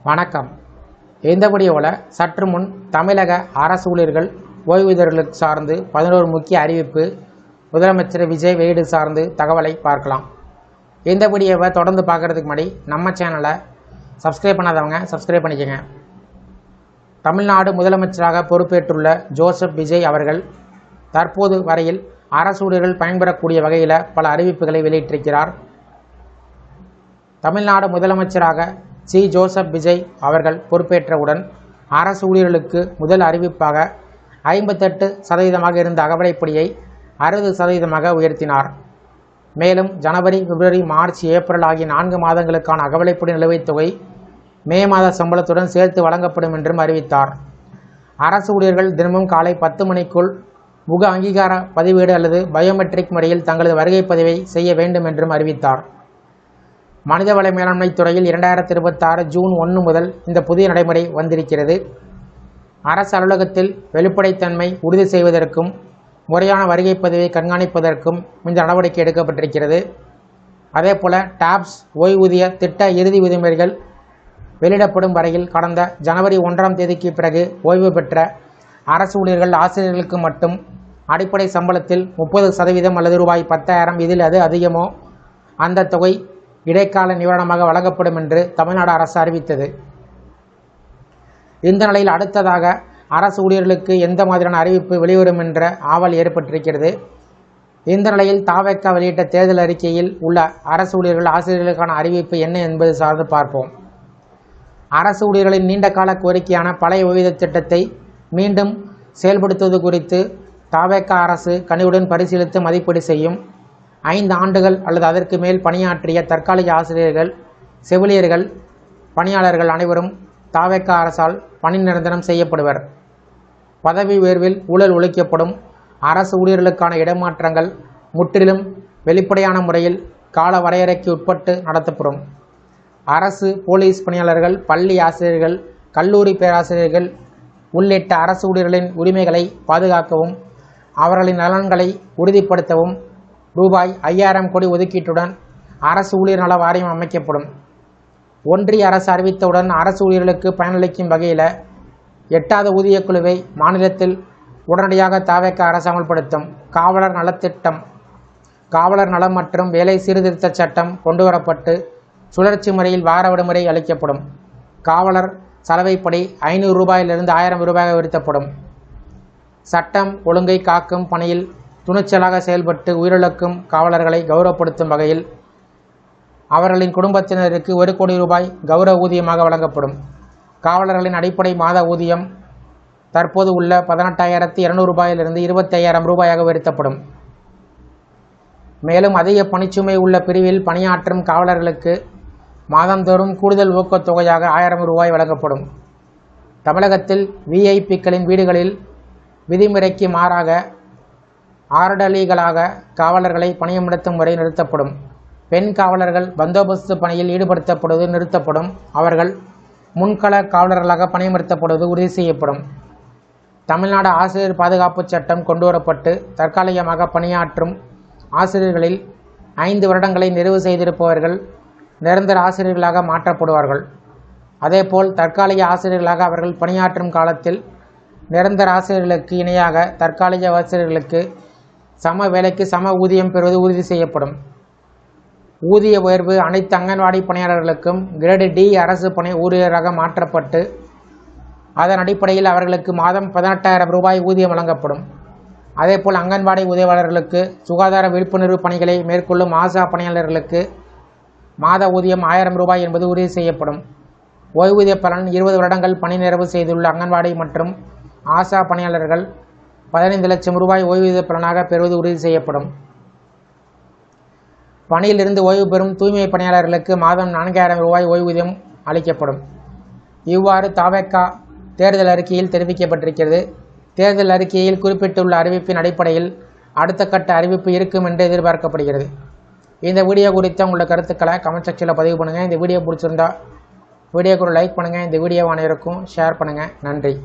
வணக்கம். இந்த வீடியோவில் சற்று முன் தமிழக அரசு ஊழியர்கள் ஓய்வூதியர்களுக்கு சார்ந்து 11 முக்கிய அறிவிப்பு முதலமைச்சர் விஜய் வெளியீடு சார்ந்து தகவலை பார்க்கலாம். இந்த வீடியோவை தொடர்ந்து பார்க்குறதுக்கு முன்னாடி நம்ம சேனலை சப்ஸ்கிரைப் பண்ணாதவங்க சப்ஸ்கிரைப் பண்ணிக்கோங்க. தமிழ்நாடு முதலமைச்சராக பொறுப்பேற்றுள்ள ஜோசப் விஜய் அவர்கள் தற்போது வரையில் அரசு ஊழியர்கள் பயன்பெறக்கூடிய வகையில் பல அறிவிப்புகளை வெளியிட்டிருக்கிறார். தமிழ்நாடு முதலமைச்சராக ஜோசப் விஜய் அவர்கள் பொறுப்பேற்றவுடன் அரசு ஊழியர்களுக்கு முதல் அறிவிப்பாக 58% இருந்த அகவிலைப்படியை 60% உயர்த்தினார். மேலும் ஜனவரி, பிப்ரவரி, மார்ச், ஏப்ரல் ஆகிய 4 மாதங்களுக்கான அகவிலைப்படி நிலுவைத் தொகை மே மாத சம்பளத்துடன் சேர்த்து வழங்கப்படும் என்றும் அறிவித்தார். அரசு ஊழியர்கள் தினமும் காலை 10 மணிக்குள் முக அங்கீகார பதிவேடு அல்லது பயோமெட்ரிக் முறையில் தங்களது வருகை பதிவை செய்ய வேண்டும் என்றும் அறிவித்தார். மனிதவள மேலாண்மை துறையில் 2026 ஜூன் 1 முதல் இந்த புதிய நடைமுறை வந்திருக்கிறது. அரசு அலுவலகத்தில் வெளிப்படைத்தன்மை உறுதி செய்வதற்கும் முறையான வருகை பதிவை கண்காணிப்பதற்கும் இந்த நடவடிக்கை எடுக்கப்பட்டிருக்கிறது. அதேபோல டாப்ஸ் ஓய்வூதிய திட்ட இறுதி விதிமுறைகள் வெளியிடப்படும் வரையில் கடந்த ஜனவரி 1ஆம் தேதிக்கு பிறகு ஓய்வு பெற்ற அரசு ஊழியர்கள், ஆசிரியர்களுக்கு மட்டும் அடிப்படை சம்பளத்தில் 30% அல்லது ரூபாய் 10,000 இதில் அது அதிகமோ அந்த தொகை இடைக்கால நிவாரணமாக வழங்கப்படும் என்று தமிழ்நாடு அரசு அறிவித்தது. இந்த நிலையில் அடுத்ததாக அரசு ஊழியர்களுக்கு எந்த மாதிரியான அறிவிப்பு வெளிவரும் என்ற ஆவல் ஏற்பட்டிருக்கிறது. இந்த நிலையில் தவேகா வெளியிட்ட தேர்தல் அறிக்கையில் உள்ள அரசு ஊழியர்கள், ஆசிரியர்களுக்கான அறிவிப்பு என்ன என்பது சார்ந்து பார்ப்போம். அரசு ஊழியர்களின் நீண்டகால கோரிக்கையான பழைய ஓய்வூதிய திட்டத்தை மீண்டும் செயல்படுத்துவது குறித்து தவேகா அரசு கனிவுடன் பரிசீலித்து மதிப்பீடு செய்யும். 5 ஆண்டுகள் அல்லது அதற்கு மேல் பணியாற்றிய தற்காலிக ஆசிரியர்கள், செவிலியர்கள், பணியாளர்கள் அனைவரும் தவேகா அரசால் பணி நிரந்தரம் செய்யப்படுவர். பதவி உயர்வில் ஊழல் ஒழிக்கப்படும். அரசு ஊழியர்களுக்கான இடமாற்றங்கள் முற்றிலும் வெளிப்படையான முறையில் கால வரையறைக்கு உட்பட்டு நடத்தப்படும். அரசு போலீஸ் பணியாளர்கள், பள்ளி ஆசிரியர்கள், கல்லூரி பேராசிரியர்கள் உள்ளிட்ட அரசு ஊழியர்களின் உரிமைகளை பாதுகாக்கவும் அவர்களின் நலன்களை உறுதிப்படுத்தவும் ரூபாய் 5000 கோடி ஒதுக்கீட்டுடன் அரசு ஊழியர் நல வாரியம் அமைக்கப்படும். ஒன்றிய அரசு அறிவித்தவுடன் அரசு ஊழியர்களுக்கு பயனளிக்கும் வகையில் 8வது ஊதியக் குழுவை மாநிலத்தில் உடனடியாக தவேகா அரசு அமல்படுத்தும். காவலர் நலத்திட்டம், காவலர் நலம் மற்றும் வேலை சீர்திருத்த சட்டம் கொண்டுவரப்பட்டு சுழற்சி முறையில் வார விடுமுறை அளிக்கப்படும். காவலர் சலவைப்படி 500 ரூபாயிலிருந்து 1000 ரூபாயாக உயர்த்தப்படும். சட்டம் ஒழுங்கை காக்கும் பணியில் துணிச்சலாக செயல்பட்டு உயிரிழக்கும் காவலர்களை கௌரவப்படுத்தும் வகையில் அவர்களின் குடும்பத்தினருக்கு 1 கோடி ரூபாய் கௌரவ ஊதியமாக வழங்கப்படும். காவலர்களின் அடிப்படை மாத ஊதியம் தற்போது உள்ள 18,200 ரூபாயிலிருந்து 25,000 ரூபாயாக உயர்த்தப்படும். மேலும் அதிக பணிச்சுமை உள்ள பிரிவில் பணியாற்றும் காவலர்களுக்கு மாதந்தோறும் கூடுதல் ஊக்கத்தொகையாக 1000 ரூபாய் வழங்கப்படும். தமிழகத்தில் விஐபிக்களின் வீடுகளில் விதிமுறைக்கு மாறாக ஆர்டர்லிகளாக காவலர்களை பணியமர்த்தும் முறை நிறுத்தப்படும். பெண் காவலர்கள் பந்தோபஸ்து பணியில் ஈடுபடுத்தப்படுவது நிறுத்தப்படும். அவர்கள் முன்கள காவலர்களாக பணியமர்த்தப்படுவது உறுதி செய்யப்படும். தமிழ்நாடு ஆசிரியர் பாதுகாப்பு சட்டம் கொண்டுவரப்பட்டு தற்காலிகமாக பணியாற்றும் ஆசிரியர்களில் 5 வருடங்களை நிறைவு செய்திருப்பவர்கள் நிரந்தர ஆசிரியர்களாக மாற்றப்படுவார்கள். அதேபோல் தற்காலிக ஆசிரியர்களாக அவர்கள் பணியாற்றும் காலத்தில் நிரந்தர ஆசிரியர்களுக்கு இணையாக தற்காலிக ஆசிரியர்களுக்கு சம வேலைக்கு சம ஊதியம் பெறுவது உறுதி செய்யப்படும். ஊதிய உயர்வு அனைத்து அங்கன்வாடி பணியாளர்களுக்கும் கிரேடு டி அரசு பணி ஊழியராக மாற்றப்பட்டு அதன் அடிப்படையில் அவர்களுக்கு மாதம் 18,000 ரூபாய் ஊதியம் வழங்கப்படும். அதேபோல் அங்கன்வாடி உதவியாளர்களுக்கு சுகாதார விழிப்புணர்வு பணிகளை மேற்கொள்ளும் ஆசா பணியாளர்களுக்கு மாத ஊதியம் 1000 ரூபாய் என்பது உறுதி செய்யப்படும். ஓய்வூதிய பலன் 20 வருடங்கள் பணி நிறைவு செய்துள்ள அங்கன்வாடி மற்றும் ஆசா பணியாளர்கள் 15 லட்சம் ரூபாய் ஓய்வூதிய பலனாக பெறுவது உறுதி செய்யப்படும். பணியிலிருந்து ஓய்வு பெறும் தூய்மை பணியாளர்களுக்கு மாதம் 4000 ரூபாய் ஓய்வூதியம் அளிக்கப்படும். இவ்வாறு தவேகா தேர்தல் அறிக்கையில் தெரிவிக்கப்பட்டிருக்கிறது. தேர்தல் அறிக்கையில் குறிப்பிட்டுள்ள அறிவிப்பின் அடிப்படையில் அடுத்த கட்ட அறிவிப்பு இருக்கும் என்று எதிர்பார்க்கப்படுகிறது. இந்த வீடியோ குறித்த உங்களோட கருத்துக்களை கமெண்ட் செக்ஷனில் பதிவு பண்ணுங்கள். இந்த வீடியோ பிடிச்சிருந்தா வீடியோக்கு ஒரு லைக் பண்ணுங்கள். இந்த வீடியோ அனைவருக்கும் ஷேர் பண்ணுங்கள். நன்றி.